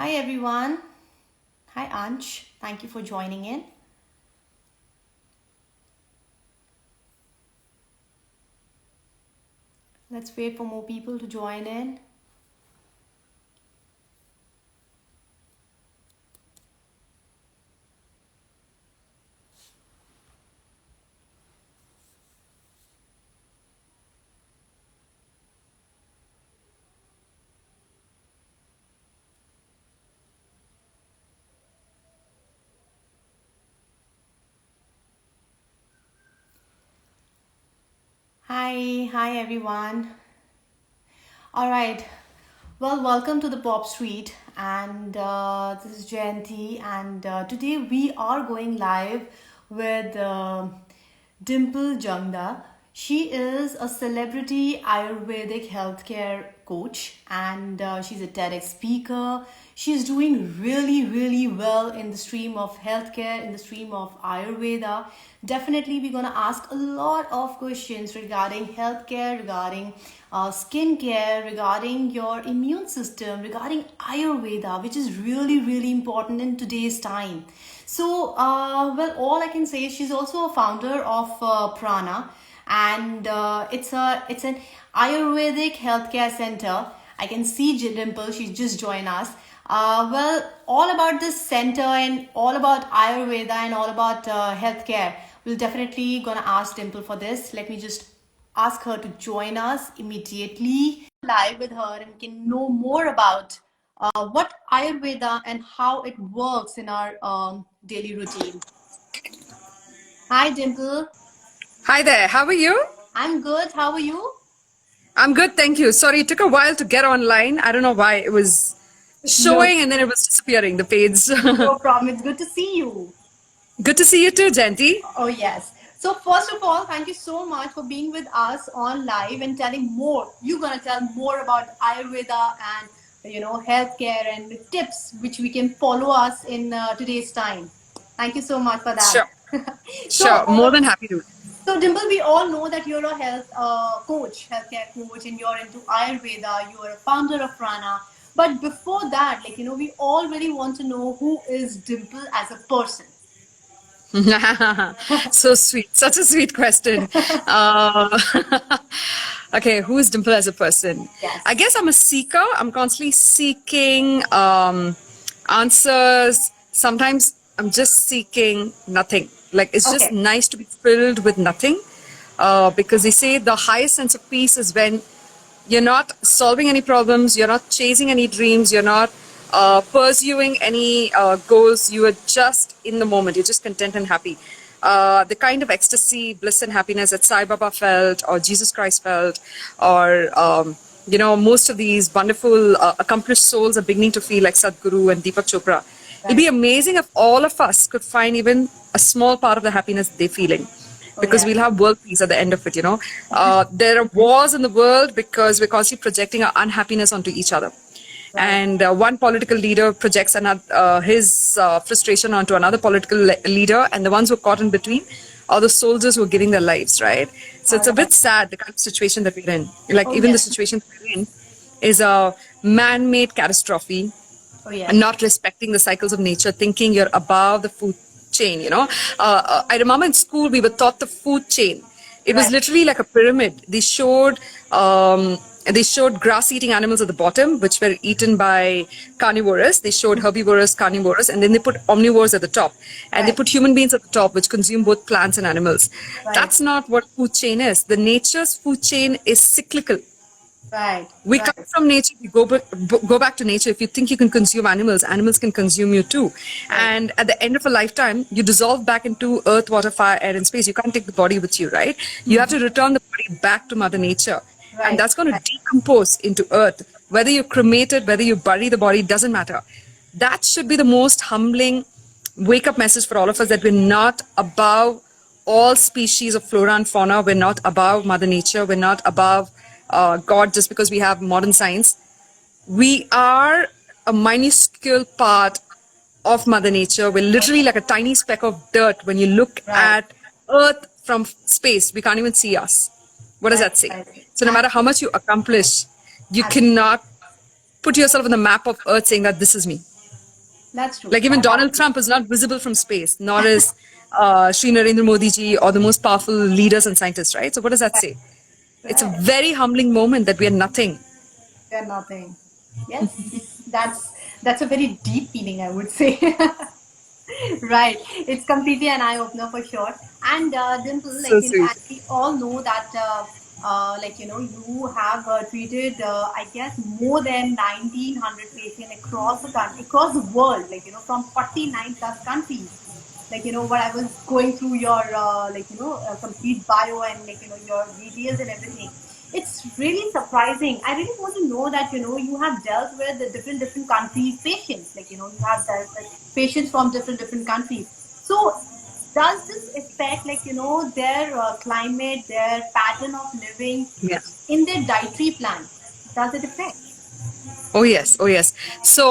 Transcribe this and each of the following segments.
Hi everyone. Hi Ansh. Thank you for joining in. Let's wait for more people to join in. Hi everyone. All right. Well, welcome to the Pop Street, and this is Jayanti, and today we are going live with Dimple Jangda. She is a celebrity Ayurvedic healthcare coach, and she's a TEDx speaker. She's doing really well in the stream of healthcare, in the stream of Ayurveda. Definitely, we're gonna ask a lot of questions regarding healthcare, regarding skincare, regarding your immune system, regarding Ayurveda, which is really important in today's time. So, well, all I can say is she's also a founder of Prana, and it's an Ayurvedic healthcare center. I can see Dimple; she's just joined us. Well, all about this center and all about Ayurveda and all about healthcare. We'll definitely gonna ask Dimple for this. Let me just ask her to join us immediately live with her, and we can know more about what Ayurveda and how it works in our daily routine. Hi, Dimple. Hi there, how are you? I'm good. How are you? I'm good, thank you. Sorry, it took a while to get online. I don't know why it was No, showing and then it was disappearing, the page. no problem. It's good to see you. Good to see you too, Janti. Oh, yes. So, first of all, thank you so much for being with us on live and telling more. You're going to tell more about Ayurveda and, healthcare and tips which we can follow us in today's time. Thank you so much for that. Sure, so, sure. More than happy to. so, Dimple, we all know that you're a health coach, healthcare coach, and you're into Ayurveda. You're a founder of Prana. But before that, we all really want to know who is Dimple as a person. So sweet, such a sweet question. Uh, okay, who is Dimple as a person? I Yes. guess I'm a seeker. I'm constantly seeking answers. Sometimes I'm just seeking nothing. Like it's just Okay. nice to be filled with nothing. Because they say the highest sense of peace is when you're not solving any problems, you're not chasing any dreams, you're not pursuing any goals, you are just in the moment, you're just content and happy. The kind of ecstasy, bliss, and happiness that Sai Baba felt, or Jesus Christ felt, or most of these wonderful, accomplished souls are beginning to feel like Sadhguru and Deepak Chopra. It'd be Right. amazing if all of us could find even a small part of the happiness they're feeling Oh, because yeah. we'll have world peace at the end of it, there are wars in the world because we're constantly projecting our unhappiness onto each other. Right. And one political leader projects his frustration onto another political leader, and the ones who are caught in between are the soldiers who are giving their lives, right? So All it's a right. bit sad, the kind of situation that we're in. Like, Oh, even the yes. situation that we're in is a man made catastrophe Oh, and yes. not respecting the cycles of nature, thinking you're above the food chain. I remember in school we were taught the food chain. It was Right. literally like a pyramid. They showed grass-eating animals at the bottom, which were eaten by carnivores. They showed herbivorous, carnivores, and then they put omnivores at the top. And they Right. put human beings at the top, which consume both plants and animals. Right. That's not what food chain is. The nature's food chain is cyclical. Right. We come Right. from nature, we go back to nature. If you think you can consume animals, animals can consume you too. Right. And at the end of a lifetime, you dissolve back into earth, water, fire, air, and space. You can't take the body with you, right? You have to return the body back to Mother Nature. And Right. that's going to Right. decompose into earth. Whether you cremate it, whether you bury the body, doesn't matter. That should be the most humbling wake up message for all of us, that we're not above all species of flora and fauna. We're not above Mother Nature. We're not above God just because we have modern science. We are a minuscule part of Mother Nature. We're literally like a tiny speck of dirt when you look Right. at Earth from space. We can't even see us. What does Right. that say? Right. So no matter how much you accomplish, you Absolutely. cannot put yourself on the map of Earth saying that this is me. That's true. Like even Donald Trump is not visible from space, nor is Sri Narendra Modi ji or the most powerful leaders and scientists, right? So what does that say? It's a Right. very humbling moment that we are nothing. They're nothing. Yes, that's a very deep meaning, I would say. Right. It's completely an eye opener for sure. And Dimple, So sweet. and we all know that, you have treated, I guess, more than 1,900 patients across the country, across the world, from 49 plus countries. What I was going through your, complete bio and, your details and everything. It's really surprising. I really want to know that, you have dealt with the different countries' patients. You have dealt with patients from different countries. So does this affect, their climate, their pattern of living Yeah. in their dietary plan? Does it affect? Oh yes, oh yes. So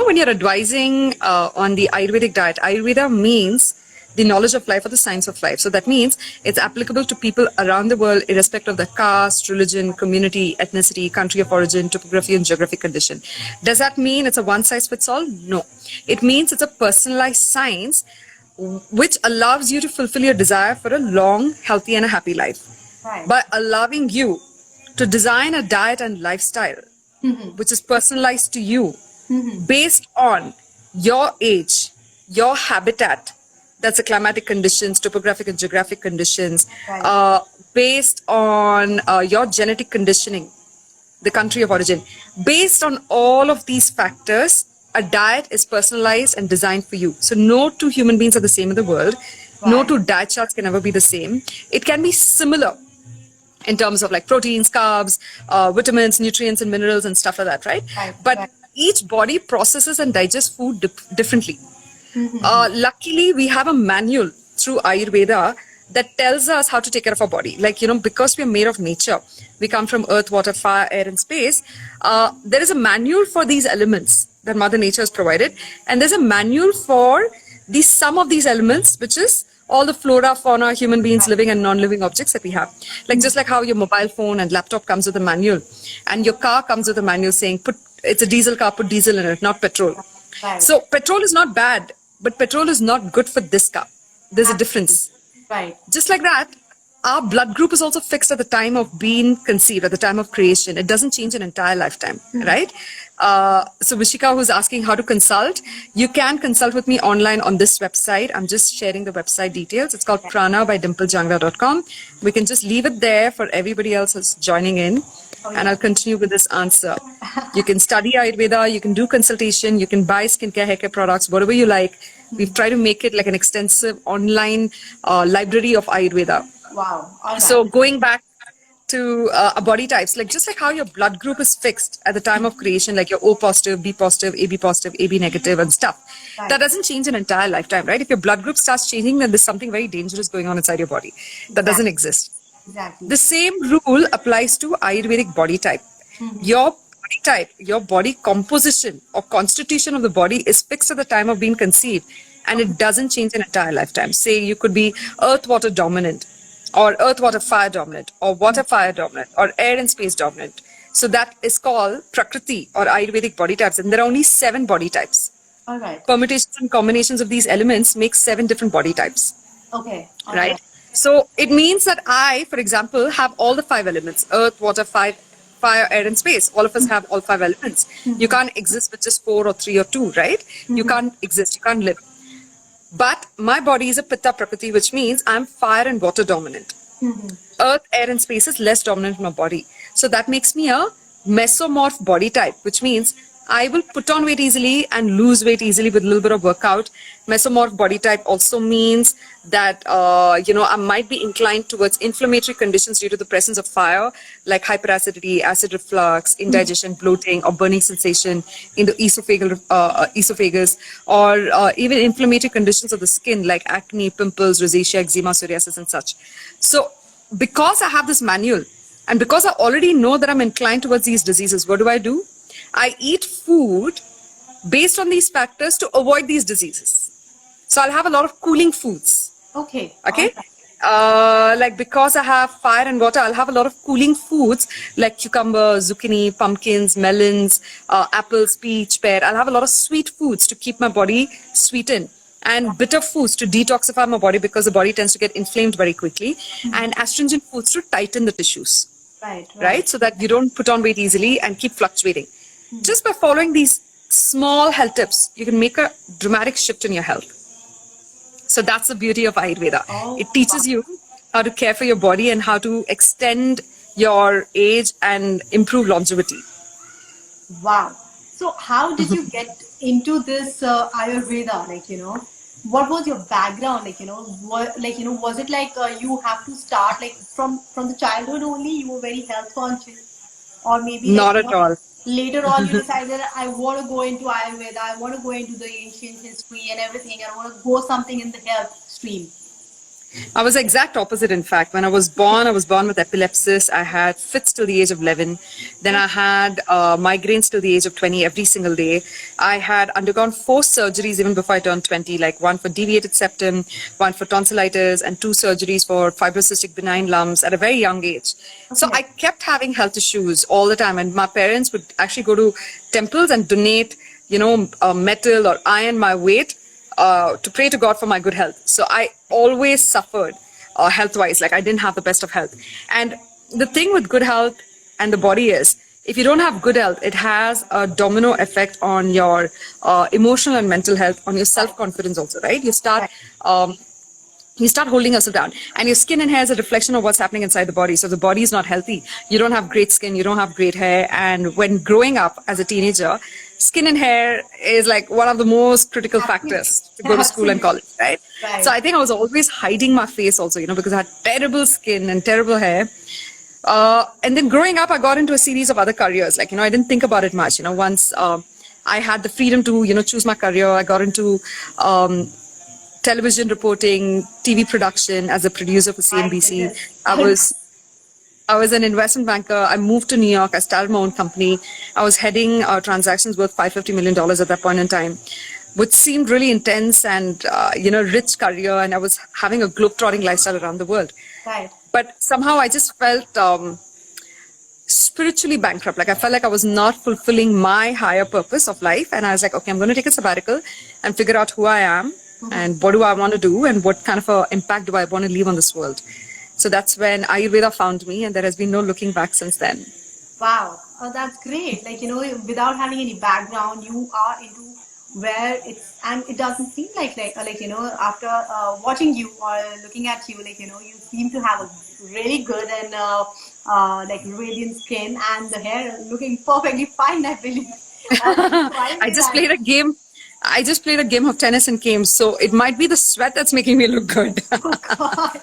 when you're advising on the Ayurvedic diet, Ayurveda means the knowledge of life or the science of life. So that means it's applicable to people around the world, irrespective of their caste, religion, community, ethnicity, country of origin, topography, and geographic condition. Does that mean it's a one size fits all? No. It means it's a personalized science which allows you to fulfill your desire for a long, healthy, and a happy life Right. by allowing you to design a diet and lifestyle which is personalized to you based on your age, your habitat, that's the climatic conditions, topographic and geographic conditions, Right. based on your genetic conditioning, the country of origin. Based on all of these factors, a diet is personalized and designed for you. So no two human beings are the same in the world. No Right. two diet charts can ever be the same. It can be similar in terms of like proteins, carbs, vitamins, nutrients, and minerals and stuff like that, right? Right. But Right. each body processes and digests food differently. Luckily, we have a manual through Ayurveda that tells us how to take care of our body. Like, because we are made of nature, we come from earth, water, fire, air, and space. There is a manual for these elements that Mother Nature has provided. And there's a manual for the sum of these elements, which is all the flora, fauna, human beings, living and non-living objects that we have. Like just like how your mobile phone and laptop comes with a manual, and your car comes with a manual saying, it's a diesel car, put diesel in it, not petrol. Right. So petrol is not bad, but petrol is not good for this car. There's a difference. Right. Just like that, our blood group is also fixed at the time of being conceived, at the time of creation. It doesn't change an entire lifetime, right? So Vishika, who's asking how to consult, you can consult with me online on this website. I'm just sharing the website details. It's called Prana by dimplejangda.com. We can just leave it there for everybody else who's joining in. And I'll continue with this answer. You can study Ayurveda, you can do consultation, you can buy skincare, haircare products, whatever you like. We've tried to make it like an extensive online library of Ayurveda. Wow. All right. So going back to our body types, like just like how your blood group is fixed at the time of creation, like your O positive, B positive, AB negative and stuff, Right. that doesn't change an entire lifetime, right? If your blood group starts changing, then there's something very dangerous going on inside your body that doesn't exist. Exactly. The same rule applies to Ayurvedic body type. Your body type, your body composition or constitution of the body is fixed at the time of being conceived, and it doesn't change an entire lifetime. Say you could be earth water dominant, or earth water fire dominant, or water fire dominant, or air and space dominant. So that is called Prakriti or Ayurvedic body types, and there are only 7 body types. All right. Permutations and combinations of these elements make 7 different body types. Okay. All Right? So it means that I, for example, have all the 5 elements: earth, water, fire, air, and space. All of us have all 5 elements. You can't exist with just 4 or 3 or 2, right? You can't exist, you can't live. But my body is a Pitta Prakriti, which means I'm fire and water dominant. Earth, air, and space is less dominant in my body. So that makes me a mesomorph body type, which means I will put on weight easily and lose weight easily with a little bit of workout. Mesomorph body type also means that, I might be inclined towards inflammatory conditions due to the presence of fire, like hyperacidity, acid reflux, indigestion, bloating, or burning sensation in the esophagus, or even inflammatory conditions of the skin, like acne, pimples, rosacea, eczema, psoriasis, and such. So because I have this manual, and because I already know that I'm inclined towards these diseases, what do? I eat food based on these factors to avoid these diseases. So I'll have a lot of cooling foods. Okay. Okay. Like because I have fire and water, I'll have a lot of cooling foods like cucumber, zucchini, pumpkins, melons, apples, peach, pear. I'll have a lot of sweet foods to keep my body sweetened, and bitter foods to detoxify my body because the body tends to get inflamed very quickly, and astringent foods to tighten the tissues, Right, right? right. So that you don't put on weight easily and keep fluctuating. Just by following these small health tips, you can make a dramatic shift in your health. So that's the beauty of Ayurveda. Oh, It teaches you how to care for your body and how to extend your age and improve longevity. wow. So how did you get into this Ayurveda? Like, what was your background? Like, was it like you have to start like from the childhood only? You were very health conscious, or maybe like Not at all. later on you decided I want to go into Ayurveda. I want to go into the ancient history and everything. I want to go something in the health stream. I was the exact opposite, in fact. When I was born with epilepsy. I had fits till the age of 11. Then I had migraines till the age of 20 every single day. I had undergone 4 surgeries even before I turned 20, like one for deviated septum, one for tonsillitis, and 2 surgeries for fibrocystic benign lumps at a very young age. So Okay. I kept having health issues all the time. And my parents would actually go to temples and donate, metal or iron my weight to pray to God for my good health. So I always suffered health-wise, like I didn't have the best of health. And the thing with good health and the body is, if you don't have good health, it has a domino effect on your emotional and mental health, on your self-confidence also, right? Right. You start holding yourself down, and your skin and hair is a reflection of what's happening inside the body. So the body is not healthy. You don't have great skin, you don't have great hair. And when growing up as a teenager, skin and hair is like one of the most critical Absolutely. factors to go to school and Absolutely. college, right? So Right. I think I was always hiding my face also, because I had terrible skin and terrible hair. And then growing up, I got into a series of other careers. Like, I didn't think about it much. Once I had the freedom to, choose my career, I got into television reporting, TV production as a producer for My CNBC. goodness. I was I was an investment banker. I moved to New York. I started my own company. I was heading transactions worth $550 million at that point in time, which seemed really intense and, rich career. And I was having a globe-trotting lifestyle around the world. Right. But somehow I just felt spiritually bankrupt. Like I felt like I was not fulfilling my higher purpose of life. And I was like, okay, I'm going to take a sabbatical and figure out who I am and what do I want to do and what kind of a impact do I want to leave on this world. So that's when Ayurveda found me, and there has been no looking back since then. Wow, that's great. Like, without having any background, you are into where it's, and it doesn't seem after watching you or looking at you, you seem to have a really good and radiant skin and the hair looking perfectly fine, I believe. So I I say just that. played a game. I just played a game of tennis and came, so it might be the sweat that's making me look good. Oh God.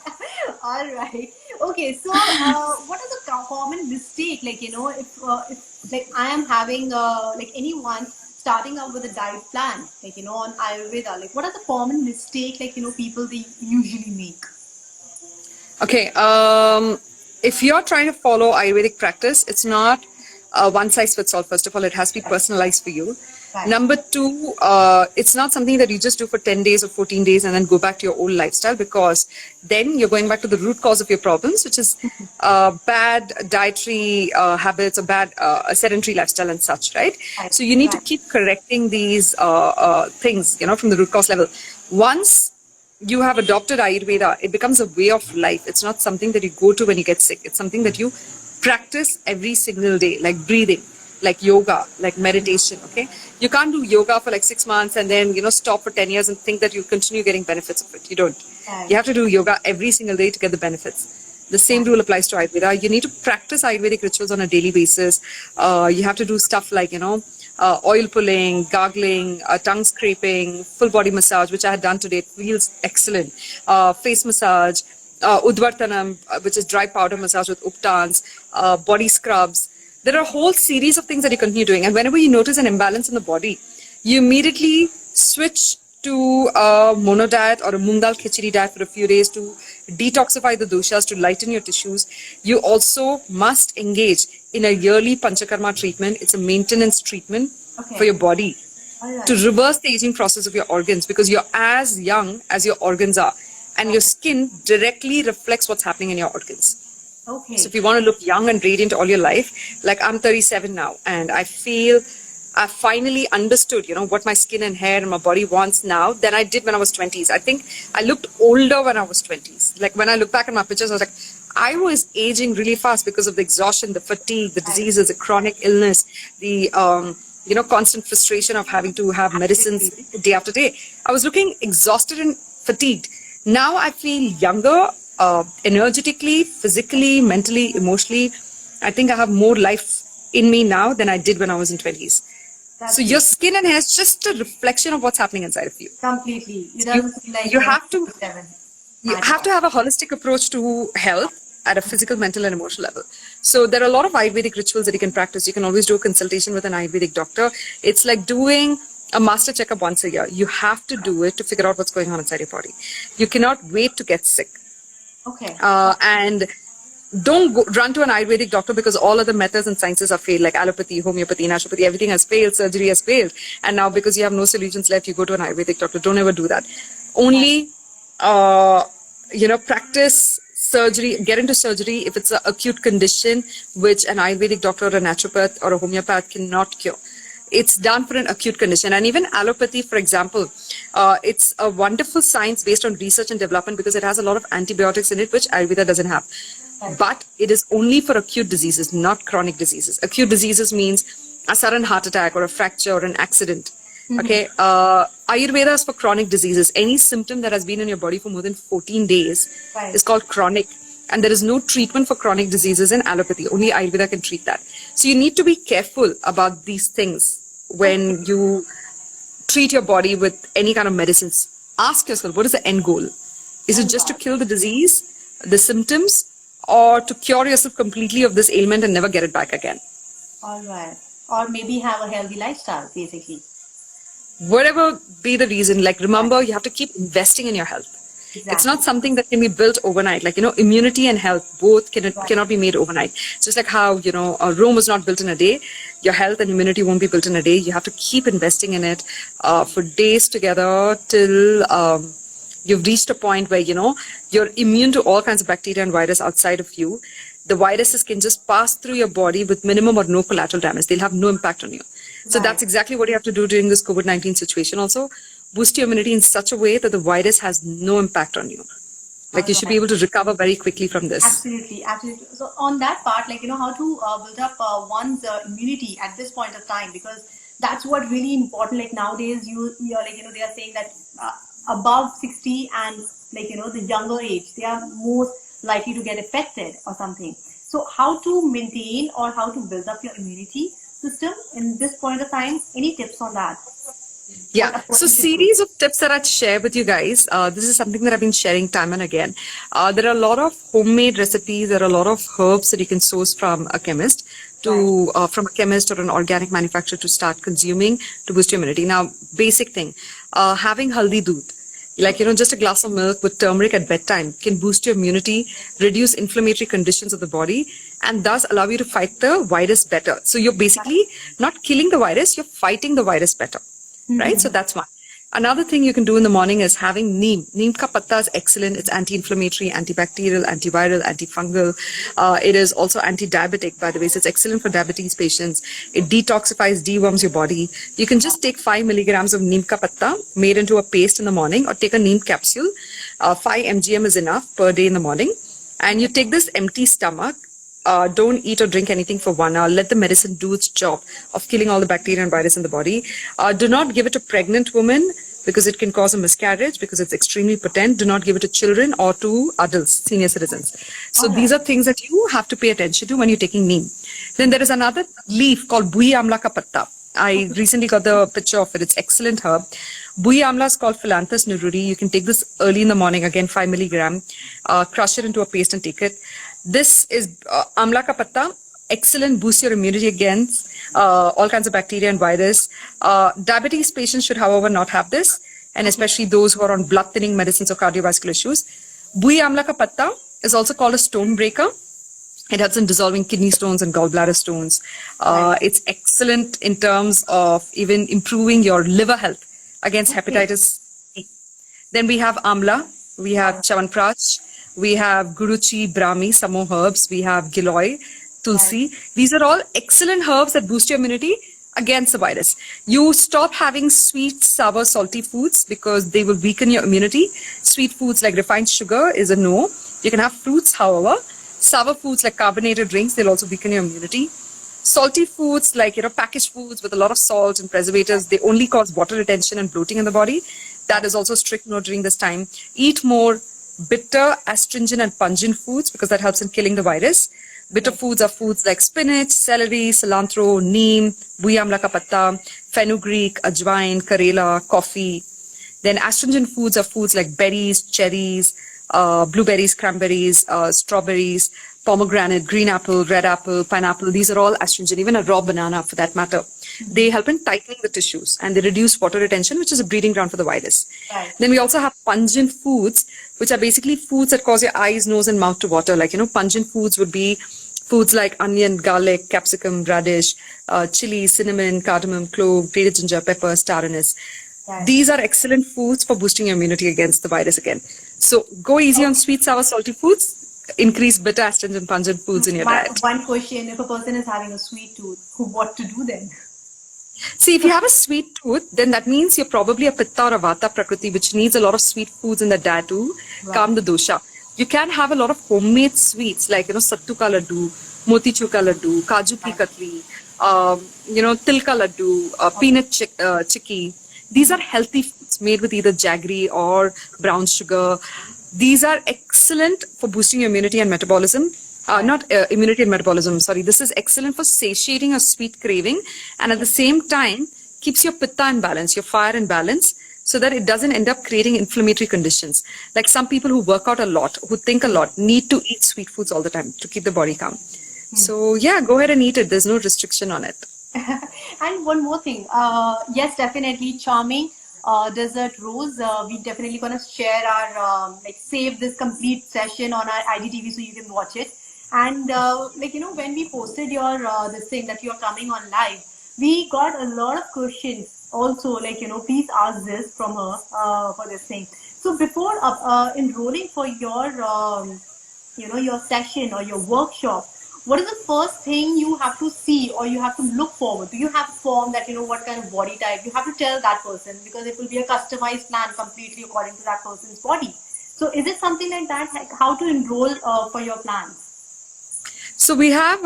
All right. Okay. So, what are the common mistake? If like I am having like anyone starting out with a diet plan, on Ayurveda, like what are the common mistake people they usually make? Okay, if you're trying to follow Ayurvedic practice, it's not one size fits all. First of all, it has to be personalized for you. Right. Number two, it's not something that you just do for 10 days or 14 days and then go back to your old lifestyle, because then you're going back to the root cause of your problems, which is bad dietary habits or bad sedentary lifestyle and such, right? Right. So you need to Right. keep correcting these things, from the root cause level. Once you have adopted Ayurveda, it becomes a way of life. It's not something that you go to when you get sick. It's something that you practice every single day, like breathing, like yoga, like meditation, okay? You can't do yoga for like 6 months and then, stop for 10 years and think that you'll continue getting benefits of it. You don't. Right. You have to do yoga every single day to get the benefits. The same rule applies to Ayurveda. You need to practice Ayurvedic rituals on a daily basis. You have to do stuff like, oil pulling, gargling, tongue scraping, full body massage, which I had done today. It feels excellent. Face massage, udvartanam, which is dry powder massage with uptans, body scrubs. There are a whole series of things that you continue doing. And whenever you notice an imbalance in the body, you immediately switch to a mono diet or a moong dal khichdi diet for a few days to detoxify the doshas, to lighten your tissues. You also must engage in a yearly Panchakarma treatment. It's a maintenance treatment Okay. for your body All right. to reverse the aging process of your organs, because you're as young as your organs are. and your skin directly reflects what's happening in your organs. Okay. So if you want to look young and radiant all your life, like I'm 37 now, and I feel I finally understood, what my skin and hair and my body wants now than I did when I was 20s. I think I looked older when I was 20s. Like when I look back at my pictures, I was like, I was aging really fast because of the exhaustion, the fatigue, the diseases, the chronic illness, the constant frustration of having to have medicines day after day. I was looking exhausted and fatigued. Now I feel younger, energetically, physically, mentally, emotionally. I think I have more life in me now than I did when I was in 20s. So your skin and hair is just a reflection of what's happening inside of you. Completely. It doesn't feel like you have to 7. you have to have a holistic approach to health at a physical, mental, and emotional level. So there are a lot of Ayurvedic rituals that you can practice. You can always do a consultation with an Ayurvedic doctor. It's like doing a master checkup once a year. You have to do it to figure out what's going on inside your body. You cannot wait to get sick. Okay. And don't run to an Ayurvedic doctor because all other methods and sciences are failed, like allopathy, homeopathy, naturopathy, everything has failed, surgery has failed. And now because you have no solutions left, you go to an Ayurvedic doctor. Don't ever do that. Only, practice surgery, get into surgery if it's an acute condition which an Ayurvedic doctor or a naturopath or a homeopath cannot cure. It's done for an acute condition. And even allopathy, for example, it's a wonderful science based on research and development because it has a lot of antibiotics in it, which Ayurveda doesn't have. But it is only for acute diseases, not chronic diseases. Acute diseases means a sudden heart attack or a fracture or an accident. Okay. Ayurveda is for chronic diseases. Any symptom that has been in your body for more than 14 days is called chronic. And there is no treatment for chronic diseases in allopathy. Only Ayurveda can treat that. So you need to be careful about these things when you treat your body with any kind of medicines. Ask yourself, what is the end goal? Is it just to kill the disease, the symptoms, or to cure yourself completely of this ailment and never get it back again? All right. Or maybe have a healthy lifestyle, basically. Whatever be the reason, like remember, you have to keep investing in your health. Exactly. It's not something that can be built overnight. Like, immunity and health both cannot be made overnight. Just like how, Rome was not built in a day, your health and immunity won't be built in a day. You have to keep investing in it for days together till you've reached a point where, you're immune to all kinds of bacteria and virus outside of you. The viruses can just pass through your body with minimum or no collateral damage. They'll have no impact on you. So that's exactly what you have to do during this COVID-19 situation also. Boost your immunity in such a way that the virus has no impact on you. Like you should be able to recover very quickly from this. Absolutely, absolutely. So on that part, how to build up one's immunity at this point of time, because that's what really important. Like nowadays, they are saying that above 60 and the younger age, they are most likely to get affected or something. So how to maintain or how to build up your immunity system in this point of time? Any tips on that? Yeah, so series of tips that I'd share with you guys. This is something that I've been sharing time and again. There are a lot of homemade recipes. There are a lot of herbs that you can source from a chemist from a chemist or an organic manufacturer to start consuming to boost your immunity. Now, basic thing, having haldi doodh, just a glass of milk with turmeric at bedtime can boost your immunity, reduce inflammatory conditions of the body, and thus allow you to fight the virus better. So you're basically not killing the virus, you're fighting the virus better. Right? So that's one. Another thing you can do in the morning is having neem. Neem ka patta is excellent. It's anti-inflammatory, antibacterial, antiviral, antifungal. It is also anti-diabetic, by the way. So it's excellent for diabetes patients. It detoxifies, deworms your body. You can just take 5 milligrams of neem ka patta made into a paste in the morning, or take a neem capsule. 5 mgm is enough per day in the morning. And you take this empty stomach. Don't eat or drink anything for 1 hour. Let the medicine do its job of killing all the bacteria and virus in the body. Do not give it to pregnant women because it can cause a miscarriage because it's extremely potent. Do not give it to children or to adults, senior citizens. So these are things that you have to pay attention to when you're taking neem. Then there is another leaf called Bui Amla ka patta. I recently got the picture of it. It's excellent herb. Bui Amla is called Philanthus neruri. You can take this early in the morning, again 5 milligram. Crush it into a paste and take it. This is Amla ka patta, excellent, boosts your immunity against all kinds of bacteria and virus. Diabetes patients should, however, not have this, and especially those who are on blood thinning medicines or cardiovascular issues. Bui Amla ka patta is also called a stone breaker. It helps in dissolving kidney stones and gallbladder stones. It's excellent in terms of even improving your liver health against hepatitis C. Then we have Amla. we have Right. Chavanprach, we have Guruchi, Brahmi, some more herbs, we have Giloy, Right. Tulsi. These are all excellent herbs that boost your immunity against the virus. You stop having sweet, sour, salty foods because they will weaken your immunity. Sweet foods like refined sugar is a no. You can have fruits, however. Sour foods like carbonated drinks, they'll also weaken your immunity. Salty foods like packaged foods with a lot of salt and preservatives, they only cause water retention and bloating in the body. That is also strict no during this time. Eat more bitter, astringent and pungent foods because that helps in killing the virus. Bitter Right. foods are foods like spinach, celery, cilantro, neem, buyamla ka patta, fenugreek, ajwain, karela, coffee. Then astringent foods are foods like berries, cherries, blueberries, cranberries, strawberries, pomegranate, green apple, red apple, pineapple. These are all astringent, even a raw banana for that matter. They help in tightening the tissues and they reduce water retention, which is a breeding ground for the virus. Right. Then we also have pungent foods, which are basically foods that cause your eyes, nose, and mouth to water. Like, pungent foods would be foods like onion, garlic, capsicum, radish, chili, cinnamon, cardamom, clove, grated ginger, pepper, star anise. Right. These are excellent foods for boosting your immunity against the virus again. So go easy on Okay. sweet, sour, salty foods. Increase bitter, astringent, pungent foods in your My diet. one question: if a person is having a sweet tooth, what to do then? See, if you have a sweet tooth, then that means you're probably a pitta or a vata prakriti, which needs a lot of sweet foods in the diet to Right. calm the dosha. You can have a lot of homemade sweets like, sattu ka laddu, motichur ka laddu, kaju ki Right. katli, til ka laddu, Okay. peanut chicky. These are healthy foods made with either jaggery or brown sugar. These are excellent for boosting your immunity and metabolism. Right. Not immunity and metabolism, sorry. This is excellent for satiating a sweet craving and at the same time keeps your pitta in balance, your fire in balance, so that it doesn't end up creating inflammatory conditions. Like some people who work out a lot, who think a lot, need to eat sweet foods all the time to keep the body calm. So yeah, go ahead and eat it. There's no restriction on it. And one more thing. Yes, definitely charming. Desert Rose. We definitely gonna share our like save this complete session on our IGTV so you can watch it. And when we posted your this thing that you're coming on live, we got a lot of questions. Also, please ask this from her for this thing. So before enrolling for your session or your workshop, what is the first thing you have to see or you have to look forward? Do you have a form that what kind of body type? You have to tell that person because it will be a customized plan completely according to that person's body. So is it something like that? Like how to enroll for your plans? So we have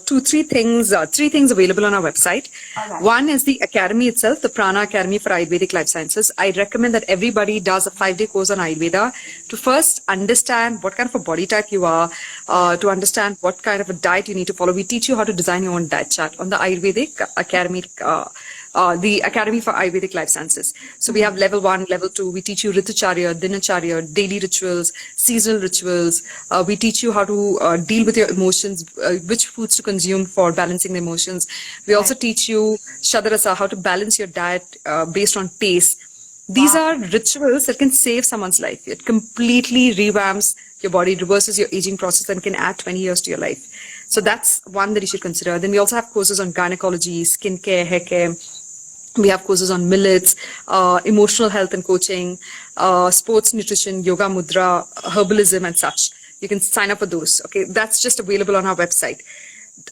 three things available on our website. All right. One is the academy itself, the Prana Academy for Ayurvedic Life Sciences. I recommend that everybody does a 5-day course on Ayurveda to first understand what kind of a body type you are, to understand what kind of a diet you need to follow. We teach you how to design your own diet chart on the Ayurvedic Academy. The Academy for Ayurvedic Life Sciences. So we have level 1, level 2. We teach you Ritucharya, Dinacharya, daily rituals, seasonal rituals. We teach you how to deal with your emotions, which foods to consume for balancing the emotions. We also teach you Shadarasa, how to balance your diet based on taste. These Wow. are rituals that can save someone's life. It completely revamps your body, reverses your aging process, and can add 20 years to your life. So that's one that you should consider. Then we also have courses on gynecology, skincare, hair care. We have courses on millets, emotional health and coaching, sports nutrition, yoga mudra, herbalism, and such. You can sign up for those. Okay, that's just available on our website.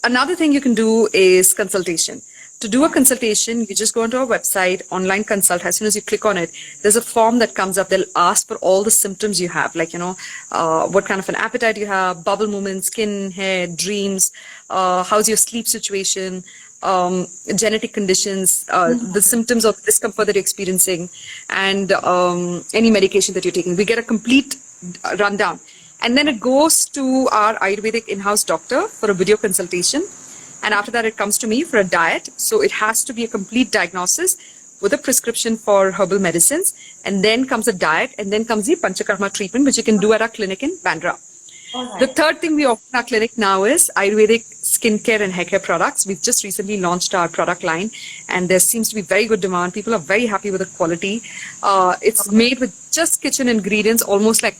Another thing you can do is consultation. To do a consultation, you just go onto our website, online consult. As soon as you click on it, there's a form that comes up. They'll ask for all the symptoms you have, like, what kind of an appetite you have, bowel movements, skin, hair, dreams, how's your sleep situation, genetic conditions, the symptoms of discomfort that you're experiencing, and any medication that you're taking. We get a complete rundown. And then it goes to our Ayurvedic in-house doctor for a video consultation. And after that, it comes to me for a diet. So it has to be a complete diagnosis with a prescription for herbal medicines. And then comes a diet. And then comes the Panchakarma treatment, which you can do at our clinic in Bandra. All right. The third thing we offer in our clinic now is Ayurvedic skincare and hair care products. We've just recently launched our product line, and there seems to be very good demand. People are very happy with the quality. It's made with just kitchen ingredients, almost like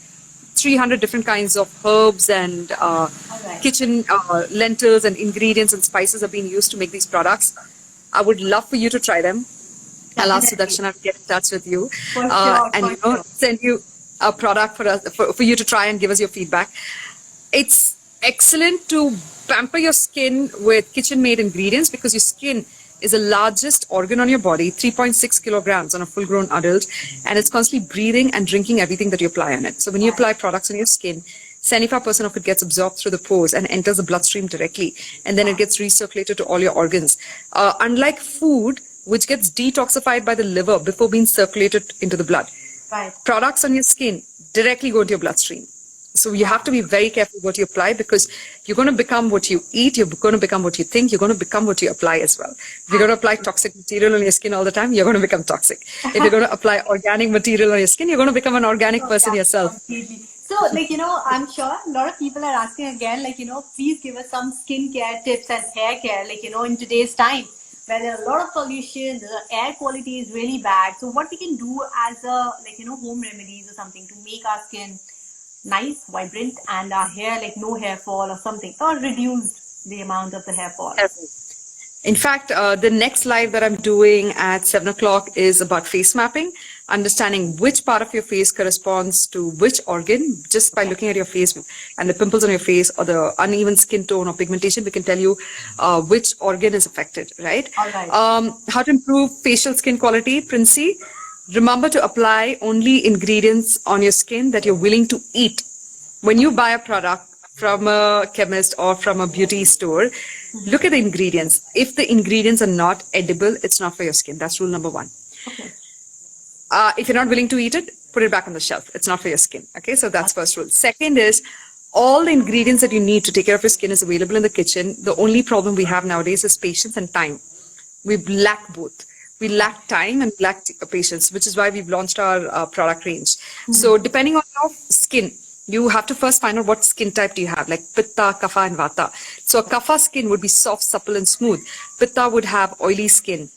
300 different kinds of herbs and All right. kitchen lentils and ingredients and spices are being used to make these products. I would love for you to try them. I'll ask Definitely. Sudakshana to get in touch with you For sure, and for sure. send you a product for us for you to try and give us your feedback. It's excellent to pamper your skin with kitchen made ingredients because your skin is the largest organ on your body, 3.6 kilograms on a full grown adult, and it's constantly breathing and drinking everything that you apply on it. So when you apply products on your skin, 75% of it gets absorbed through the pores and enters the bloodstream directly, and then it gets recirculated to all your organs. Unlike food, which gets detoxified by the liver before being circulated into the blood, Right. products on your skin directly go into your bloodstream. So you have to be very careful what you apply because you're going to become what you eat, you're going to become what you think, you're going to become what you apply as well. If you're going to apply toxic material on your skin all the time, you're going to become toxic. If you're going to apply organic material on your skin, you're going to become an organic person yourself. Completely. So, I'm sure a lot of people are asking again, please give us some skincare tips and hair care, in today's time where there are a lot of pollution, the air quality is really bad. So, what we can do as a, home remedies or something to make our skin nice, vibrant, and our hair, no hair fall or something, or reduce the amount of the hair fall. In fact, the next live that I'm doing at 7 o'clock is about face mapping, understanding which part of your face corresponds to which organ. Just by looking at your face and the pimples on your face or the uneven skin tone or pigmentation, we can tell you which organ is affected, right? All right. How to improve facial skin quality, Princey. Remember to apply only ingredients on your skin that you're willing to eat. When you buy a product from a chemist or from a beauty store, look at the ingredients. If the ingredients are not edible, it's not for your skin. That's rule number one. Okay. If you're not willing to eat it, put it back on the shelf. It's not for your skin. Okay, so that's first rule. Second is all the ingredients that you need to take care of your skin is available in the kitchen. The only problem we have nowadays is patience and time. We lack both. We lack time and lack patience, which is why we've launched our product range. So depending on your skin, you have to first find out what skin type do you have, like Pitta, Kapha, and Vata. So a Kapha skin would be soft, supple, and smooth. Pitta would have oily skin,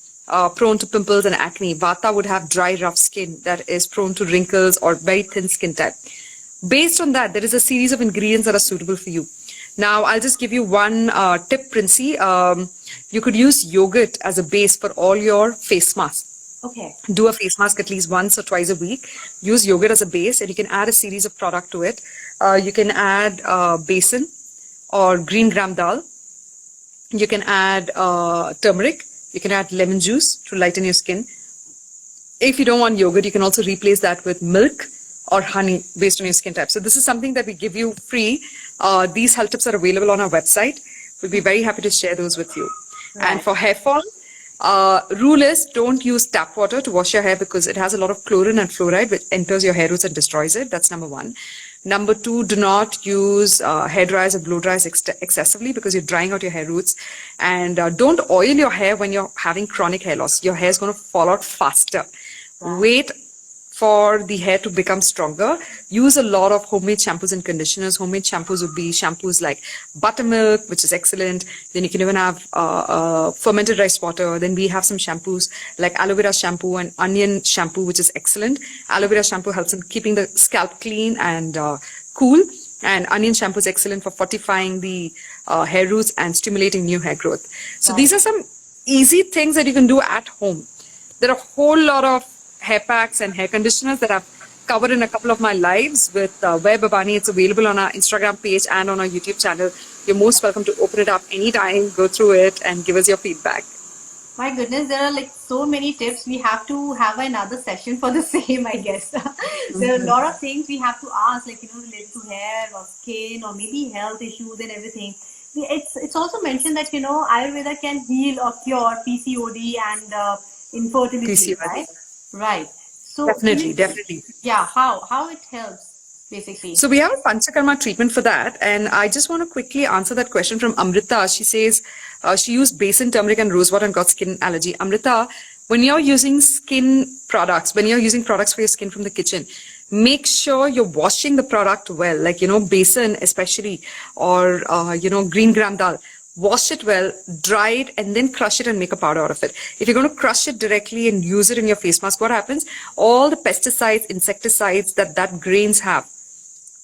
prone to pimples and acne. Vata would have dry, rough skin that is prone to wrinkles or very thin skin type. Based on that, there is a series of ingredients that are suitable for you. Now, I'll just give you one tip, Princey. You could use yogurt as a base for all your face masks. Okay. Do a face mask at least once or twice a week. Use yogurt as a base, and you can add a series of product to it. You can add besan or green gram dal. You can add turmeric. You can add lemon juice to lighten your skin. If you don't want yogurt, you can also replace that with milk or honey based on your skin type. So this is something that we give you free. These health tips are available on our website. We'll be very happy to share those with you. Right. And for hair fall, rule is don't use tap water to wash your hair because it has a lot of chlorine and fluoride which enters your hair roots and destroys it. That's number one. Number two, do not use hair dryers or blow dryers excessively because you're drying out your hair roots. And don't oil your hair when you're having chronic hair loss. Your hair is going to fall out faster. Wow. Wait for the hair to become stronger. Use a lot of homemade shampoos and conditioners. Homemade shampoos would be shampoos like buttermilk, which is excellent. Then you can even have fermented rice water. Then we have some shampoos like aloe vera shampoo and onion shampoo, which is excellent. Aloe vera shampoo helps in keeping the scalp clean and cool. And onion shampoo is excellent for fortifying the hair roots and stimulating new hair growth. So these are some easy things that you can do at home. There are a whole lot of hair packs and hair conditioners that I've covered in a couple of my lives with Where Babani. It's available on our Instagram page and on our YouTube channel. You're most welcome to open it up anytime, go through it and give us your feedback. My goodness, there are so many tips. We have to have another session for the same, I guess. There are a lot of things we have to ask, related to hair or skin or maybe health issues and everything. It's also mentioned that, Ayurveda can heal or cure PCOD and infertility, PCOD. Right? Right. So definitely. Yeah. How it helps basically? So we have a Panchakarma treatment for that, and I just want to quickly answer that question from Amrita. She says she used besan, turmeric, and rosewater and got skin allergy. Amrita, when you're using skin products, when you're using products for your skin from the kitchen, make sure you're washing the product well. Besan especially, or green gram dal. Wash it well, dry it, and then crush it and make a powder out of it. If you're going to crush it directly and use it in your face mask, what happens? All the pesticides, insecticides that grains have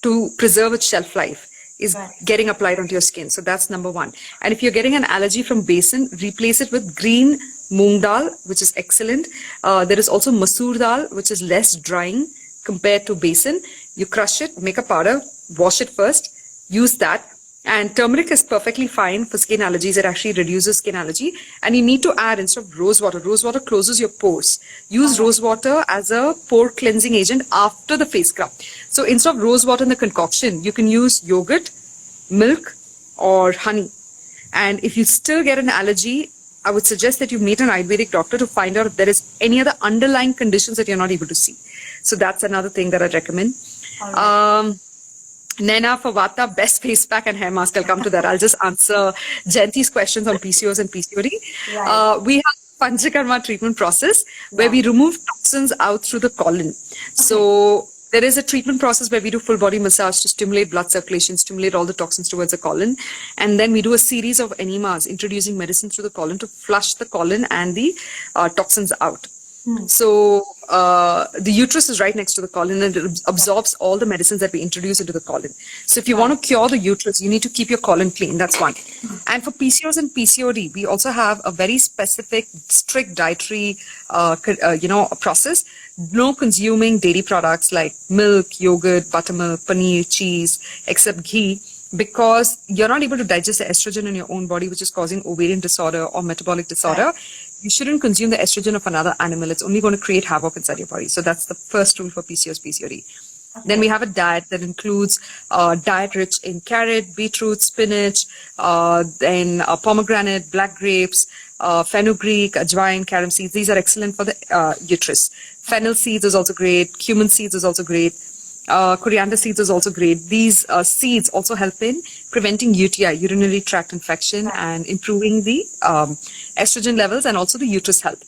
to preserve its shelf life is getting applied onto your skin. So that's number one. And if you're getting an allergy from besan, replace it with green moong dal, which is excellent. There is also masoor dal, which is less drying. compared to basin. You crush it, make a powder, wash it first, use that. And turmeric is perfectly fine for skin allergies. It actually reduces skin allergy. And you need to add, instead of rose water closes your pores. Use rose water as a pore cleansing agent after the face scrub. So instead of rose water in the concoction, you can use yogurt, milk, or honey. And if you still get an allergy, I would suggest that you meet an Ayurvedic doctor to find out if there is any other underlying conditions that you're not able to see. So that's another thing that I'd recommend. Nena, for Vata, best face pack and hair mask. I'll come to that. I'll just answer Jayanti's questions on PCOS and PCOD. Right. We have Panchakarma treatment process where we remove toxins out through the colon. So there is a treatment process where we do full body massage to stimulate blood circulation, stimulate all the toxins towards the colon. And then we do a series of enemas, introducing medicine through the colon to flush the colon and the toxins out. So the uterus is right next to the colon and it absorbs all the medicines that we introduce into the colon. So if you want to cure the uterus, you need to keep your colon clean. That's one. And for PCOS and PCOD, we also have a very specific, strict dietary, process. No consuming dairy products like milk, yogurt, buttermilk, paneer, cheese, except ghee, because you're not able to digest the estrogen in your own body, which is causing ovarian disorder or metabolic disorder. You shouldn't consume the estrogen of another animal. It's only going to create havoc inside your body. So that's the first rule for PCOS, PCOD. Then we have a diet that includes diet rich in carrot, beetroot, spinach, then pomegranate, black grapes, fenugreek, ajwain, carom seeds. These are excellent for the uterus. Fennel seeds is also great. Cumin seeds is also great. Coriander seeds is also great. These seeds also help in preventing UTI, urinary tract infection, and improving the estrogen levels and also the uterus health.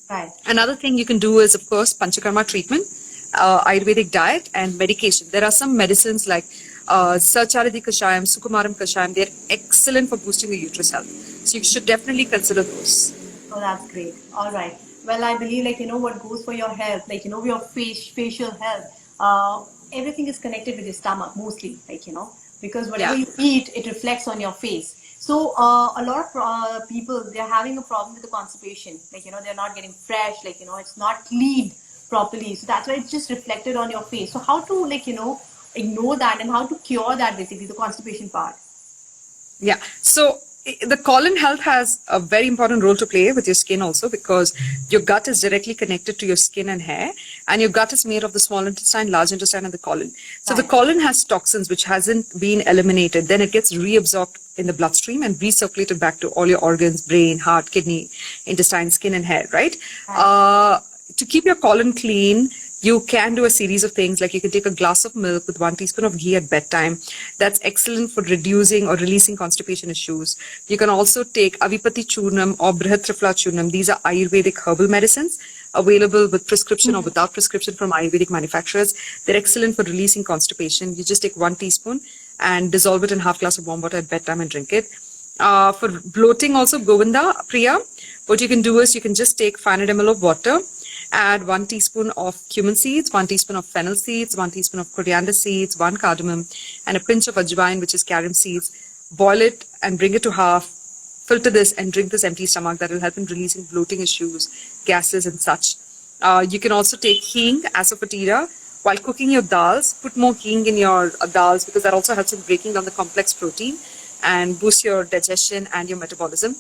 Right. Another thing you can do is, of course, Panchakarma treatment, Ayurvedic diet, and medication. There are some medicines like Sarcharadi Kashayam, Sukumaram Kashayam. They're excellent for boosting the uterus health. So you should definitely consider those. Oh, that's great. All right. Well, I believe, what goes for your health, your facial health, everything is connected with your stomach mostly, because whatever you eat, it reflects on your face. So a lot of people, they're having a problem with the constipation. They're not getting fresh, it's not cleaned properly. So that's why it's just reflected on your face. So how to, ignore that and how to cure that, basically, the constipation part? Yeah. So the colon health has a very important role to play with your skin also, because your gut is directly connected to your skin and hair, and your gut is made of the small intestine, large intestine, and the colon. So the colon has toxins which hasn't been eliminated. Then it gets reabsorbed in the bloodstream and recirculated back to all your organs, brain, heart, kidney, intestine, skin, and hair, right? To keep your colon clean, you can do a series of things, like you can take a glass of milk with 1 teaspoon of ghee at bedtime. That's excellent for reducing or releasing constipation issues. You can also take Avipati Churnam or Brihatrifla Churnam. These are Ayurvedic herbal medicines available with prescription or without prescription from Ayurvedic manufacturers. They're excellent for releasing constipation. You just take 1 teaspoon and dissolve it in half glass of warm water at bedtime and drink it. For bloating also, Govinda, Priya, what you can do is you can just take 500 ml of water, add 1 teaspoon of cumin seeds, 1 teaspoon of fennel seeds, 1 teaspoon of coriander seeds, 1 cardamom, and a pinch of ajwain, which is carom seeds. Boil it and bring it to half. Filter this and drink this empty stomach. That will help in releasing bloating issues, gases, and such. You can also take hing, asafoetida. While cooking your dals, put more hing in your dals, because that also helps in breaking down the complex protein and boost your digestion and your metabolism.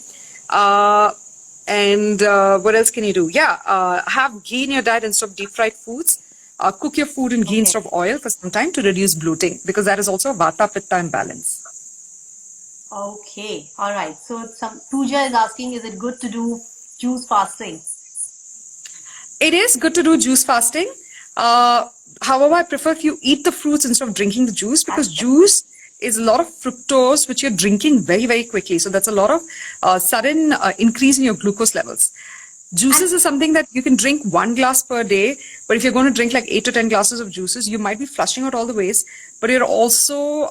And what else can you do? Have ghee in your diet instead of deep fried foods. Cook your food in ghee instead of oil for some time to reduce bloating, because that is also a vata pitta imbalance. Okay. All right. So Pooja is asking, is it good to do juice fasting? It is good to do juice fasting. However, I prefer if you eat the fruits instead of drinking the juice, because juice is a lot of fructose, which you're drinking very, very quickly. So that's a lot of sudden increase in your glucose levels. Juices is something that you can drink 1 glass per day, but if you're going to drink like 8 to 10 glasses of juices, you might be flushing out all the waste, but you're also,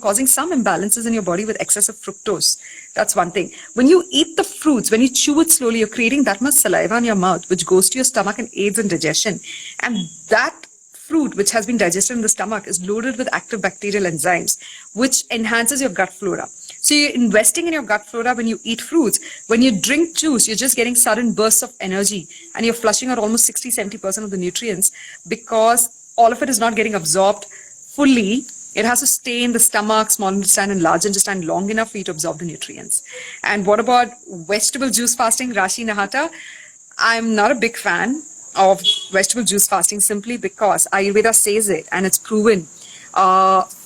causing some imbalances in your body with excessive fructose. That's one thing. When you eat the fruits, when you chew it slowly, you're creating that much saliva in your mouth, which goes to your stomach and aids in digestion. And that fruit, which has been digested in the stomach, is loaded with active bacterial enzymes, which enhances your gut flora. So you're investing in your gut flora when you eat fruits. When you drink juice, you're just getting sudden bursts of energy and you're flushing out almost 60-70% of the nutrients, because all of it is not getting absorbed fully. It has to stay in the stomach, small intestine and large intestine long enough for you to absorb the nutrients. And what about vegetable juice fasting, Rashi Nahata? I'm not a big fan of vegetable juice fasting simply because Ayurveda says it and it's proven.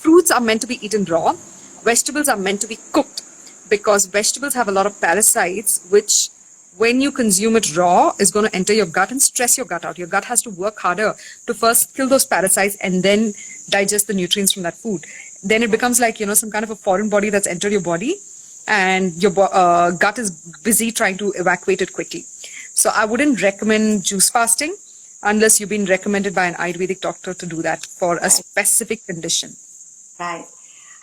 Fruits are meant to be eaten raw. Vegetables are meant to be cooked because vegetables have a lot of parasites which when you consume it raw is going to enter your gut and stress your gut out. Your gut has to work harder to first kill those parasites and then digest the nutrients from that food. Then it becomes like, some kind of a foreign body that's entered your body and your gut is busy trying to evacuate it quickly. So I wouldn't recommend juice fasting unless you've been recommended by an Ayurvedic doctor to do that for a specific condition. Right.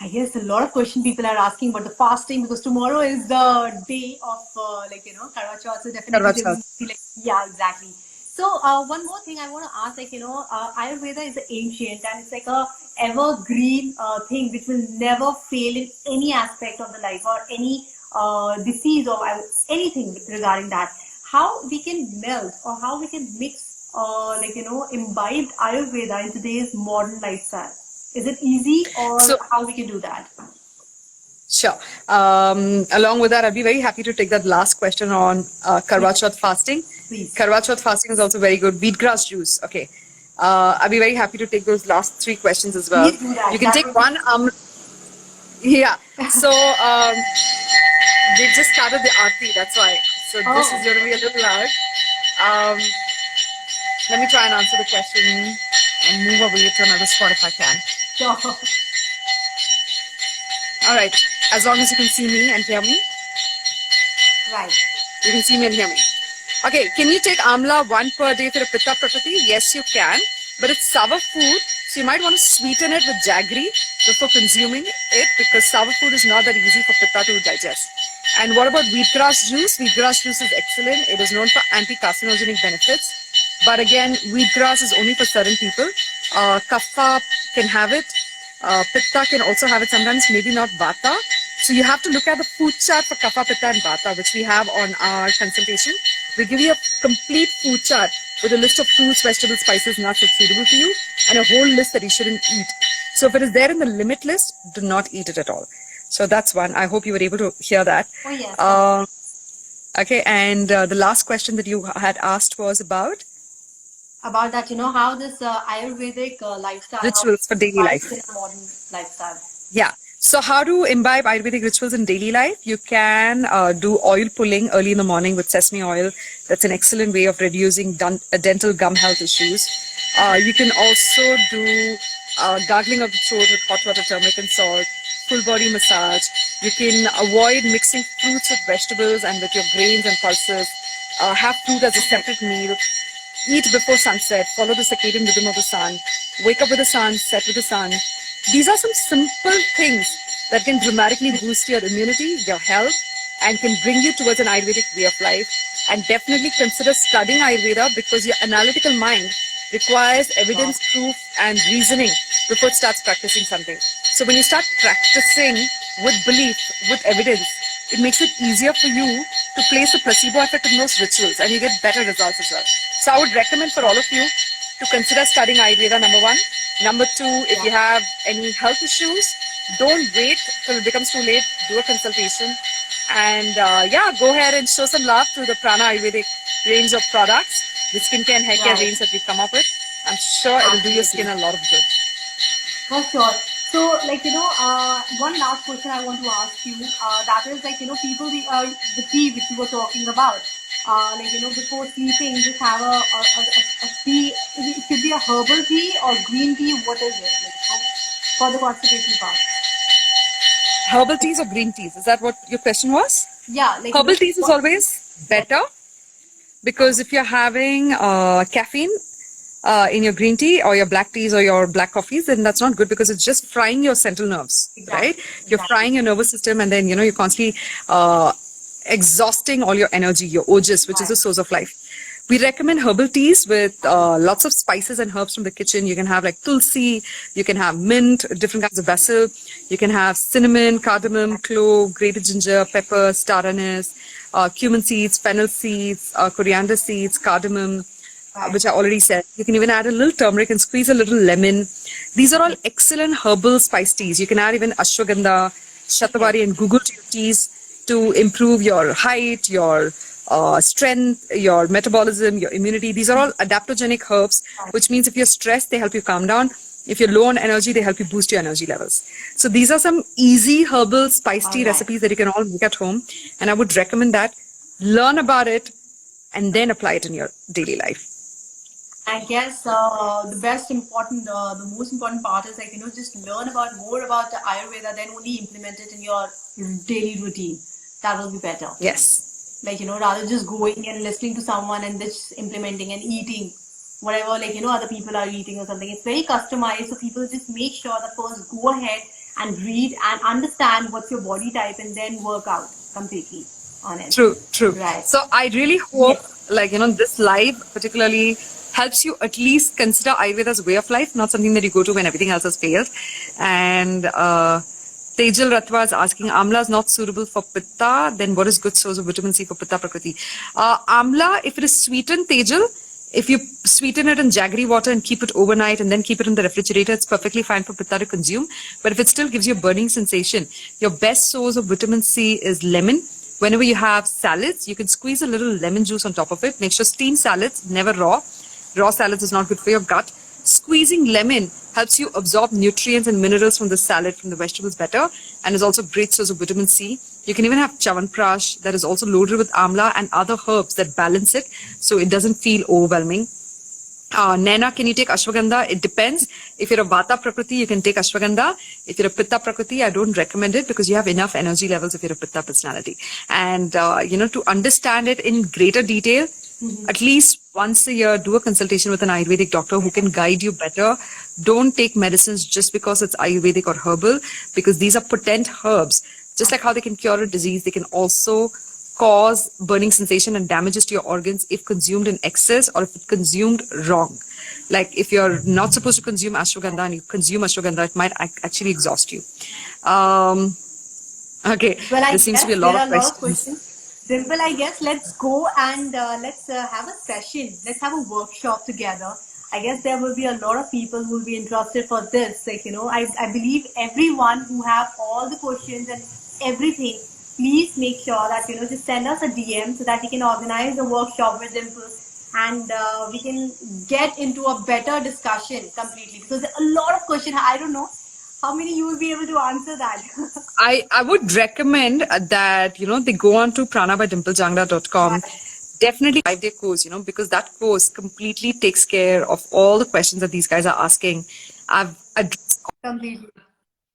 I guess a lot of questions people are asking about the fasting because tomorrow is the day of Karwa Chauth. So definitely Karwa they will Chauth. be like, yeah, exactly. So one more thing I want to ask, Ayurveda is ancient and it's like a evergreen thing which will never fail in any aspect of the life or any disease or anything regarding that. How we can melt or how we can mix imbibed Ayurveda in today's modern lifestyle? Is it easy or So, how we can do that? sure. Along with that, I'd be very happy to take that last question on Karwa Chauth fasting. Please. Karwa Chauth fasting is also very good. Wheatgrass juice. Okay. I'd be very happy to take those last 3 questions as well. Please do that. You can That take would one. Yeah. So they've just started the aarti. That's why. So this is going to be a little loud. Um, let me try and answer the question and move away to another spot if I can. Sure. All right. As long as you can see me and hear me. Right. You can see me and hear me. Okay, can you take amla 1 per day for a pitta prakriti? Yes, you can. But it's sour food, so you might want to sweeten it with jaggery before consuming it because sour food is not that easy for pitta to digest. And what about wheatgrass juice? Wheatgrass juice is excellent. It is known for anti-carcinogenic benefits. But again, wheatgrass is only for certain people. Kapha can have it. Pitta can also have it sometimes, maybe not Vata. So you have to look at the food chart for Kapha, Pitta and Vata, which we have on our consultation. We give you a complete food chart with a list of fruits, vegetables, spices, nuts that's suitable for you and a whole list that you shouldn't eat. So if it is there in the limit list, do not eat it at all. So that's one. I hope you were able to hear that. Oh, yes. Okay, and the last question that you had asked was about? About that, how this Ayurvedic lifestyle, Rituals for daily life. in a modern lifestyle. Yeah. So how to imbibe Ayurvedic rituals in daily life? You can do oil pulling early in the morning with sesame oil. That's an excellent way of reducing dental gum health issues. You can also do gargling of the throat with hot water, turmeric and salt, full body massage. You can avoid mixing fruits with vegetables and with your grains and pulses. Have fruit as a separate meal. Eat before sunset, follow the circadian rhythm of the sun, wake up with the sun, set with the sun. These are some simple things that can dramatically boost your immunity, your health, and can bring you towards an Ayurvedic way of life. And definitely consider studying Ayurveda because your analytical mind requires evidence, proof, and reasoning before it starts practicing something. So when you start practicing with belief, with evidence, it makes it easier for you to place a placebo effect in those rituals and you get better results as well. So I would recommend for all of you to consider studying Ayurveda, number 1. Number 2, if you have any health issues, don't wait till it becomes too late. Do a consultation. And go ahead and show some love to the Prana Ayurvedic range of products, the skincare and hair care range that we've come up with. I'm sure it'll do your skin a lot of good. For sure. So, one last question I want to ask you. That is people, the tea which you were talking about. Before sleeping, just have a tea. It could be a herbal tea or green tea. What is it? For the constipation part. Herbal teas or green teas? Is that what your question was? Yeah. Herbal teas is always better because if you're having caffeine in your green tea or your black teas or your black coffees, then that's not good because it's just frying your central nerves, right? You're frying your nervous system and then, you're constantly exhausting all your energy, your ojas, which is the source of life. We recommend herbal teas with lots of spices and herbs from the kitchen. You can have like tulsi, you can have mint, different kinds of basil. You can have cinnamon, cardamom, clove, grated ginger, pepper, star anise, cumin seeds, fennel seeds, coriander seeds, cardamom, Right. which I already said. You can even add a little turmeric and squeeze a little lemon. These are all excellent herbal spice teas. You can add even ashwagandha, Yes. shatavari, and guggul to your teas to improve your height, your strength, your metabolism, your immunity. These are all adaptogenic herbs, Right. which means if you're stressed, they help you calm down. If you're low on energy, they help you boost your energy levels. So these are some easy herbal spice All tea right. recipes that you can all make at home. And I would recommend that. Learn about it and then apply it in your daily life. I guess the most important part is like just learn about more about the Ayurveda, then only implement it in your daily routine. That will be better. Yes. Like rather just going and listening to someone and just implementing and eating whatever like other people are eating or something. It's very customized, so people just make sure that first go ahead and read and understand what's your body type and then work out completely on it. True, true. Right. So I really hope, Yes. like, this live particularly helps you at least consider Ayurveda as a way of life, not something that you go to when everything else has failed. And Tejal Ratwa is asking, Amla is not suitable for Pitta, then what is good source of vitamin C for Pitta Prakriti? Amla, if it is sweetened, Tejal, if you sweeten it in jaggery water and keep it overnight and then keep it in the refrigerator, it's perfectly fine for Pitta to consume. But if it still gives you a burning sensation, your best source of vitamin C is lemon. Whenever you have salads, you can squeeze a little lemon juice on top of it. Make sure steamed salads, never raw. Raw salads is not good for your gut. Squeezing lemon helps you absorb nutrients and minerals from the salad, from the vegetables better, and is also a great source of vitamin C. You can even have chawanprash that is also loaded with amla and other herbs that balance it so it doesn't feel overwhelming. Naina, can you take ashwagandha? It depends. If you're a Vata Prakriti, you can take ashwagandha. If you're a Pitta Prakriti, I don't recommend it because you have enough energy levels if you're a Pitta personality. And, to understand it in greater detail, at least once a year, do a consultation with an Ayurvedic doctor who can guide you better. Don't take medicines just because it's Ayurvedic or herbal, because these are potent herbs. Just like how they can cure a disease, they can also cause burning sensation and damages to your organs if consumed in excess or if it consumed wrong. Like if you're not supposed to consume ashwagandha and you consume ashwagandha, it might actually exhaust you. Um, okay, Well, I there seems to be guess a there lot of are a lot of questions. questions. Dimple, I guess let's go and let's have a session. Let's have a workshop together. I guess there will be a lot of people who will be interested for this. Like, I believe everyone who have all the questions and everything, please make sure that, just send us a DM so that we can organize a workshop with Dimple and we can get into a better discussion completely because there are a lot of questions. I don't know how many you will be able to answer that. I would recommend that, they go on to pranabydimplejangda.com. Definitely 5-day course, because that course completely takes care of all the questions that these guys are asking. I've addressed Completely.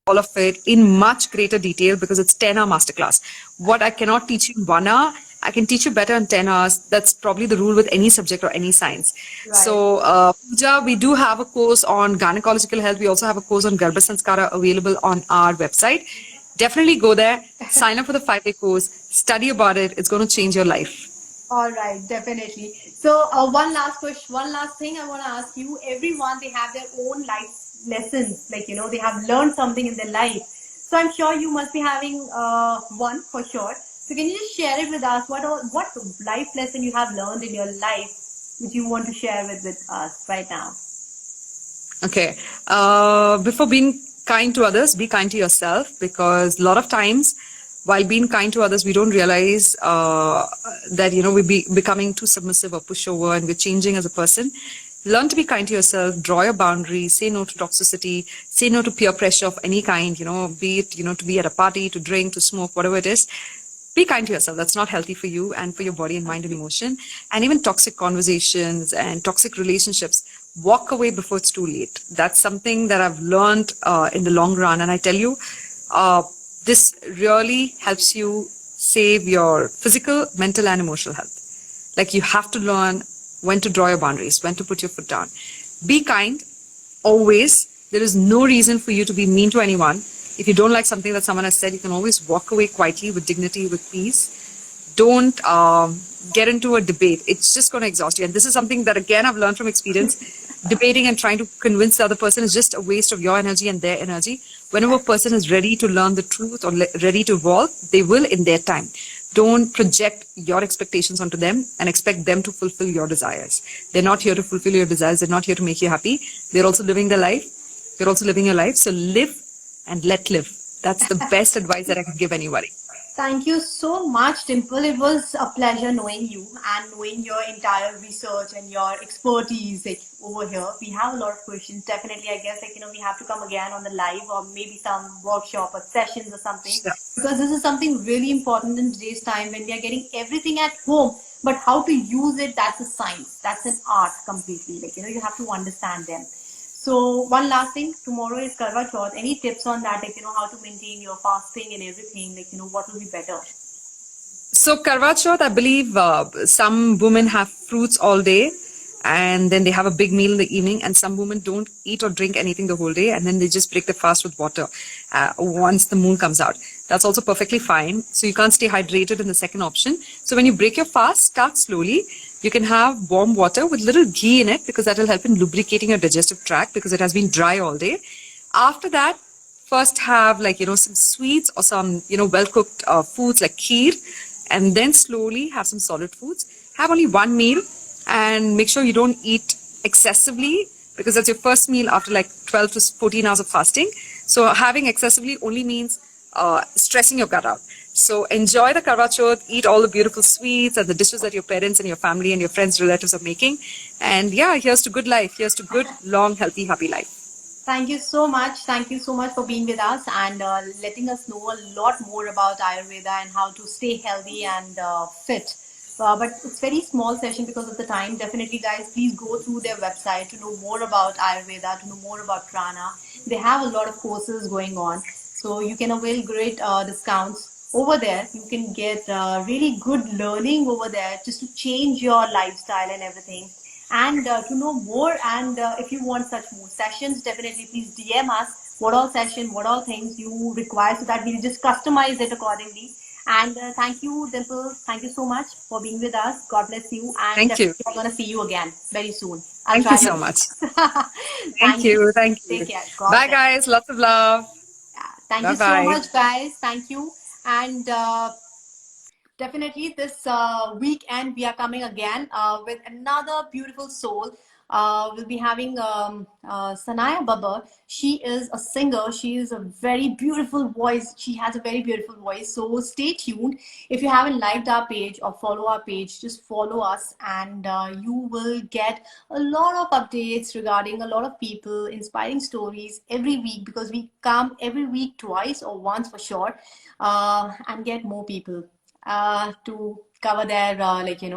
all of it in much greater detail because it's 10-hour masterclass. What I cannot teach you in 1 hour, I can teach you better in 10 hours. That's probably the rule with any subject or any science. Right. So, Pooja, we do have a course on gynecological health. We also have a course on Garbha Sanskara available on our website. Definitely go there, sign up for the 5-day course, study about it. It's going to change your life. All right, definitely. So, one last question, one last thing I want to ask you. Everyone, they have their own life lessons. Like, they have learned something in their life. So, I'm sure you must be having one for sure. So, can you just share it with us? What life lesson you have learned in your life, which you want to share with us right now? Okay. Before being kind to others, be kind to yourself because a lot of times while being kind to others, we don't realize that, we're becoming too submissive or pushover and we're changing as a person. Learn to be kind to yourself, draw your boundaries, say no to toxicity, say no to peer pressure of any kind, be it, to be at a party, to drink, to smoke, whatever it is. Be kind to yourself. That's not healthy for you and for your body and mind and emotion. And even toxic conversations and toxic relationships, walk away before it's too late. That's something that I've learned in the long run. And I tell you, this really helps you save your physical, mental, and emotional health. Like you have to learn when to draw your boundaries, when to put your foot down. Be kind, always. There is no reason for you to be mean to anyone. If you don't like something that someone has said, you can always walk away quietly with dignity, with peace. Don't get into a debate. It's just going to exhaust you. And this is something that, again, I've learned from experience. Debating and trying to convince the other person is just a waste of your energy and their energy. Whenever a person is ready to learn the truth or ready to evolve, they will in their time. Don't project your expectations onto them and expect them to fulfill your desires. They're not here to fulfill your desires. They're not here to make you happy. They're also living their life. You're also living your life. So live and let live. That's the best advice that I could give anybody. Thank you so much, Dimple. It was a pleasure knowing you and knowing your entire research and your expertise like, over here. We have a lot of questions. Definitely, I guess, we have to come again on the live or maybe some workshop or sessions or something Sure. because this is something really important in today's time when we are getting everything at home. But how to use it, that's a science. That's an art completely. You have to understand them. So one last thing, tomorrow is Karwa Chauth. Any tips on that, how to maintain your fasting and everything, what will be better? So Karwa Chauth, I believe some women have fruits all day and then they have a big meal in the evening, and some women don't eat or drink anything the whole day and then they just break the fast with water once the moon comes out. That's also perfectly fine. So you can't stay hydrated in the second option. So when you break your fast, start slowly. You can have warm water with little ghee in it because that will help in lubricating your digestive tract because it has been dry all day. After that, first have some sweets or some well cooked foods like kheer, and then slowly have some solid foods. Have only one meal and make sure you don't eat excessively because that's your first meal after like 12 to 14 hours of fasting. So having excessively only means stressing your gut out. So enjoy the Karwa Chauth, eat all the beautiful sweets and the dishes that your parents and your family and your friends, relatives are making. And yeah, here's to good life. Here's to good, long, healthy, happy life. Thank you so much. Thank you so much for being with us and letting us know a lot more about Ayurveda and how to stay healthy and fit. But it's very small session because of the time. Definitely, guys, please go through their website to know more about Ayurveda, to know more about Prana. They have a lot of courses going on, so you can avail great discounts over there. You can get really good learning over there just to change your lifestyle and everything. And to know more, and if you want such more sessions, definitely please DM us what all session, what all things you require so that we'll just customize it accordingly. And thank you, Dimple. Thank you so much for being with us. God bless you. And Thank you. definitely I'm going to see you again very soon. I'll Thank you try my so much. best. Thank Thank you. you. Thank Take you. care. God Bye, bless. guys. Lots of love. Yeah. Thank Bye you so bye. much, guys. Thank you. And definitely this weekend we are coming again with another beautiful soul. We'll be having Sanaya Baba. She is a singer. She is a very beautiful voice. She has a very beautiful voice. So stay tuned. If you haven't liked our page or follow our page, just follow us and you will get a lot of updates regarding a lot of people, inspiring stories every week because we come every week twice or once for sure and get more people to cover their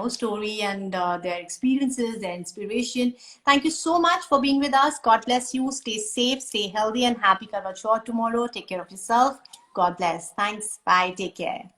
story and their experiences, their inspiration. Thank you so much for being with us. God bless you. Stay safe, stay healthy, and happy Karwa Chauth tomorrow. Take care of yourself. God bless. Thanks. Bye. Take care.